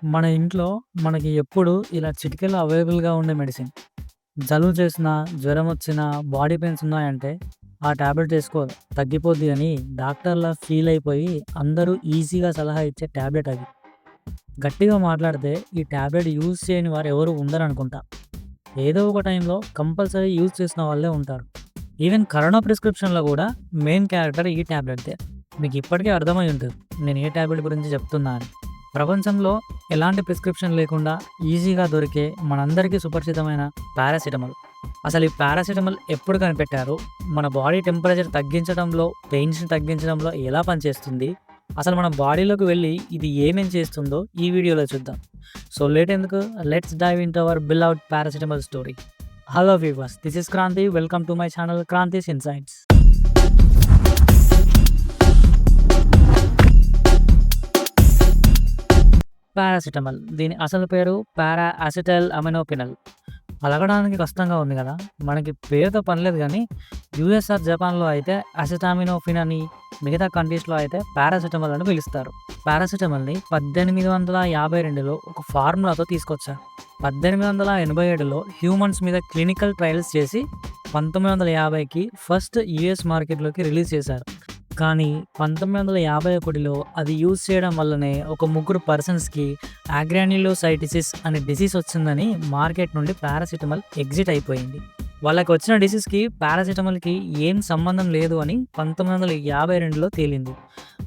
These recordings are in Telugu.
మన ఇంట్లో మనకి ఎప్పుడు ఇలా చిటికెలో అవైలబుల్‌గా ఉండే మెడిసిన్. జలుబు చేసినా, జ్వరం వచ్చినా, బాడీ పెయిన్స్ ఉన్నాయంటే ఆ టాబ్లెట్ ఏసుకో తగ్గిపోద్ది అని డాక్టర్‌లా ఫీల్ అయిపోయి అందరూ ఈజీగా సలహా ఇచ్చే టాబ్లెట్ అది. గట్టిగా మాట్లాడితే ఈ టాబ్లెట్ యూజ్ చేయని వారు ఎవరు ఉండరనుకుంటా. ఏదో ఒక టైంలో కంపల్సరీ యూజ్ చేసిన వాళ్ళే ఉంటారు. ఈవెన్ కరోనా ప్రిస్క్రిప్షన్‌లో కూడా మెయిన్ క్యారెక్టర్ ఈ టాబ్లెట్‌దే. మీకు ఇప్పటికే అర్థమై ఉంటుంది నేను ఏ టాబ్లెట్ గురించి చెప్తున్నా అని. ప్రపంచంలో ఎలాంటి ప్రిస్క్రిప్షన్ లేకుండా ఈజీగా దొరికే మనందరికీ సుపరిచితమైన పారాసిటమాల్. అసలు ఈ పారాసిటమాల్ ఎప్పుడు కనిపెట్టారు? మన బాడీ టెంపరేచర్ తగ్గించడంలో, పెయిన్స్‌ని తగ్గించడంలో ఎలా పనిచేస్తుంది? అసలు మన బాడీలోకి వెళ్ళి ఇది ఏమేం చేస్తుందో ఈ వీడియోలో చూద్దాం. సో లేట్ ఎందుకు, let's dive into our beloved paracetamol story. Hello viewers, this is Kranti. Welcome to my channel Kranti's insights. Paracetamol, దీని అసలు పేరు పారా అసిటైల్ అమినోఫెనల్. పలకడానికి కష్టంగా ఉంది కదా, మనకి పేరుతో పనిలేదు కానీ యూఎస్ఆర్, జపాన్లో అయితే అసిటామినోఫిన్ అని, మిగతా కంట్రీస్లో అయితే పారాసిటమాల్ అని పిలుస్తారు. పారాసిటమాల్ని 1852లో ఒక ఫార్ములాతో తీసుకొచ్చారు. 1887లో హ్యూమన్స్ మీద క్లినికల్ ట్రయల్స్ చేసి 1950కి ఫస్ట్ యూఎస్ మార్కెట్లోకి రిలీజ్ చేశారు. కానీ 1951లో అది యూజ్ చేయడం వల్లనే ఒక ముగ్గురు పర్సన్స్కి ఆగ్రాన్యులోసైటిసిస్ అనే డిసీజ్ వచ్చిందని మార్కెట్ నుండి పారాసిటమాల్ ఎగ్జిట్ అయిపోయింది. వాళ్ళకి వచ్చిన డిసీజ్కి పారాసిటమాల్కి ఏం సంబంధం లేదు అని 1952లో తేలింది.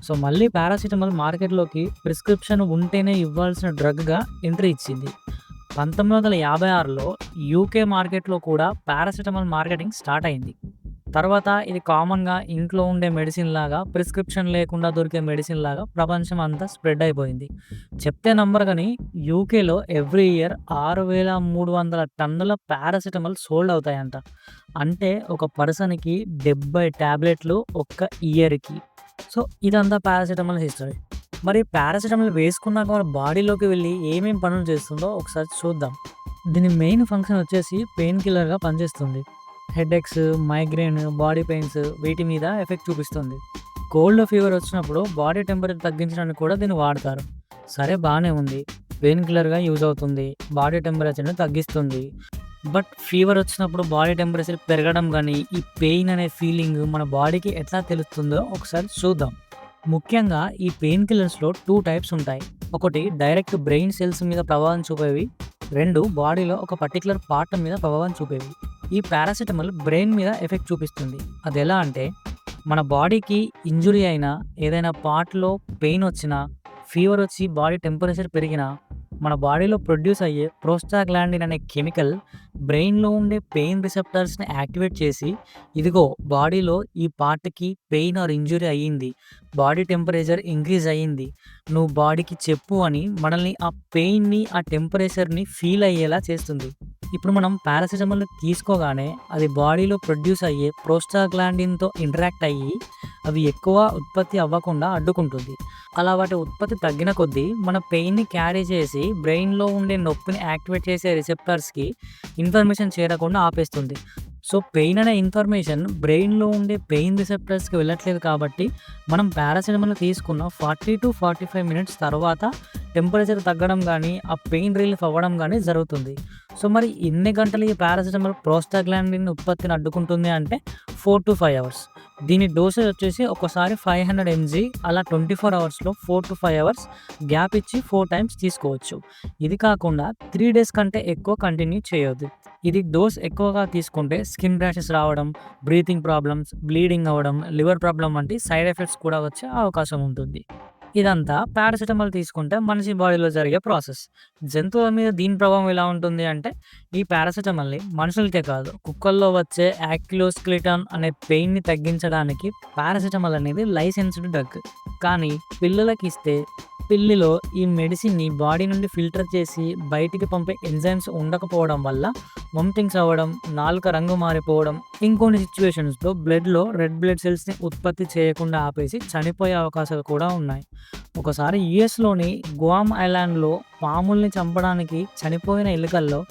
సో మళ్ళీ పారాసిటమాల్ మార్కెట్లోకి ప్రిస్క్రిప్షన్ ఉంటేనే ఇవ్వాల్సిన డ్రగ్గా ఎంట్రీ ఇచ్చింది. 1956లో యూకే మార్కెట్లో కూడా పారాసిటమాల్ మార్కెటింగ్ స్టార్ట్ అయింది. తర్వాత ఇది కామన్‌గా ఇంట్లో ఉండే మెడిసిన్ లాగా, ప్రిస్క్రిప్షన్ లేకుండా దొరికే మెడిసిన్ లాగా ప్రపంచం అంతా స్ప్రెడ్ అయిపోయింది. చెప్తే నమ్మరు కానీ యూకేలో ఎవ్రీ ఇయర్ 6,300 టన్నుల పారాసిటమాల్ సోల్డ్ అవుతాయంట. అంటే ఒక పర్సన్‌కి 70 టాబ్లెట్లు ఒక్క ఇయర్‌కి. సో ఇదంతా పారాసిటమాల్ హిస్టరీ. మరి పారాసిటమాల్ వేసుకున్నాక మన బాడీలోకి వెళ్ళి ఏమేం పనులు చేస్తుందో ఒకసారి చూద్దాం. దీని మెయిన్ ఫంక్షన్ వచ్చేసి పెయిన్ కిల్లర్‌గా పనిచేస్తుంది. హెడేక్స్, మైగ్రేన్, బాడీ పెయిన్స్ వీటి మీద ఎఫెక్ట్ చూపిస్తుంది. కోల్డ్, ఫీవర్ వచ్చినప్పుడు బాడీ టెంపరేచర్ తగ్గించడానికి కూడా దీన్ని వాడతారు. సరే బాగానే ఉంది, పెయిన్ కిల్లర్గా యూజ్ అవుతుంది, బాడీ టెంపరేచర్ని తగ్గిస్తుంది. బట్ ఫీవర్ వచ్చినప్పుడు బాడీ టెంపరేచర్ పెరగడం కానీ, ఈ పెయిన్ అనే ఫీలింగ్ మన బాడీకి ఎట్లా తెలుస్తుందో ఒకసారి చూద్దాం. ముఖ్యంగా ఈ పెయిన్ కిల్లర్స్లో 2 టైప్స్ ఉంటాయి. ఒకటి డైరెక్ట్ బ్రెయిన్ సెల్స్ మీద ప్రభావం చూపేవి, 2 బాడీలో ఒక పర్టికులర్ పార్ట్ మీద ప్రభావం చూపేవి. ఈ పారాసిటమాల్ బ్రెయిన్ మీద ఎఫెక్ట్ చూపిస్తుంది. అది ఎలా అంటే, మన బాడీకి ఇంజురీ అయినా, ఏదైనా పార్ట్లో పెయిన్ వచ్చినా, ఫీవర్ వచ్చి బాడీ టెంపరేచర్ పెరిగినా, మన బాడీలో ప్రొడ్యూస్ అయ్యే ప్రోస్టాగ్లాండిన్ అనే కెమికల్ బ్రెయిన్లో ఉండే పెయిన్ రిసెప్టర్స్ని యాక్టివేట్ చేసి, ఇదిగో బాడీలో ఈ పార్ట్కి పెయిన్ ఆర్ ఇంజురీ అయ్యింది, బాడీ టెంపరేచర్ ఇంక్రీజ్ అయ్యింది, నువ్వు బాడీకి చెప్పు అని మనల్ని ఆ పెయిన్ని, ఆ టెంపరేచర్ని ఫీల్ అయ్యేలా చేస్తుంది. ఇప్పుడు మనం పారాసిటమాల్ని తీసుకోగానే అది బాడీలో ప్రొడ్యూస్ అయ్యే ప్రోస్టాగ్లాండిన్తో ఇంటరాక్ట్ అయ్యి అవి ఎక్కువ ఉత్పత్తి అవ్వకుండా అడ్డుకుంటుంది. అలా వాటి ఉత్పత్తి తగ్గిన కొద్దీ మన పెయిన్ని క్యారీ చేసి బ్రెయిన్లో ఉండే నొప్పిని యాక్టివేట్ చేసే రిసెప్టర్స్కి ఇన్ఫర్మేషన్ చేరకుండా ఆపేస్తుంది. సో పెయిన్ అనే ఇన్ఫర్మేషన్ బ్రెయిన్లో ఉండే పెయిన్ రిసెప్టర్స్కి వెళ్ళట్లేదు కాబట్టి మనం పారాసిటమాల్ తీసుకున్న 40-45 మినిట్స్ తర్వాత టెంపరేచర్ తగ్గడం కానీ, ఆ పెయిన్ రిలీఫ్ అవ్వడం కానీ జరుగుతుంది. సో మరి ఎన్ని గంటలు ఈ పారాసిటమాల్ ప్రోస్టాగ్లాండిన్ ఉత్పత్తిని అడ్డుకుంటుంది అంటే 4-5 అవర్స్. దీని డోసేజ్ వచ్చేసి ఒకసారి 500 mg, అలా 24 అవర్స్లో 4-5 అవర్స్ గ్యాప్ ఇచ్చి 4 టైమ్స్ తీసుకోవచ్చు. ఇది కాకుండా 3 డేస్ కంటే ఎక్కువ కంటిన్యూ చేయొద్దు. ఇది డోస్ ఎక్కువగా తీసుకుంటే స్కిన్ ర్యాషెస్ రావడం, బ్రీతింగ్ ప్రాబ్లమ్స్, బ్లీడింగ్ అవ్వడం, లివర్ ప్రాబ్లం వంటి సైడ్ ఎఫెక్ట్స్ కూడా వచ్చే అవకాశం ఉంటుంది. ఇదంతా పారాసిటమాల్ తీసుకుంటే మనిషి బాడీలో జరిగే ప్రాసెస్. జంతువుల మీద దీని ప్రభావం ఎలా ఉంటుంది అంటే, ఈ పారాసిటమాల్ని మనుషులకే కాదు, కుక్కల్లో వచ్చే యాక్యులోస్కెలిటన్ అనే పెయిన్ని తగ్గించడానికి పారాసిటమాల్ అనేది లైసెన్స్డ్ డ్రగ్. కానీ పిల్లలకి ఇస్తే పిల్లిలో ఈ మెడిసిన్ని బాడీ నుండి ఫిల్టర్ చేసి బయటికి పంపే ఎంజైమ్స్ ఉండకపోవడం వల్ల వామిటింగ్స్ అవ్వడం, నాలుక రంగు మారిపోవడం, ఇంకొన్ని సిచ్యువేషన్స్లో బ్లడ్లో రెడ్ బ్లడ్ సెల్స్ని ఉత్పత్తి చేయకుండా ఆపేసి చనిపోయే అవకాశాలు కూడా ఉన్నాయి. ఒకసారి యుఎస్లోని గుయామ్ ఐలాండ్లో పాముల్ని చంపడానికి చనిపోయిన ఎలుకల్లో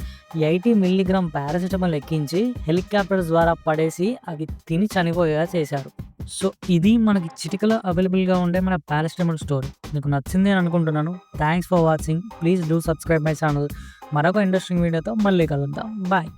80 మిల్లీగ్రామ్ పారాసిటమాల్ ఎక్కించి హెలికాప్టర్స్ ద్వారా పడేసి అవి తిని చనిపోయేలా చేశారు. సో, ఇది మనకి చిటికలో అవైలబుల్‌గా ఉండే మన పారాసిటమాల్ స్టోరీ. మీకు నచ్చింది అని అనుకుంటున్నాను. Thanks for watching. Please do subscribe my channel. మరొక ఇంట్రెస్టింగ్ వీడియోతో మళ్ళీ కలుద్దాం. బాయ్.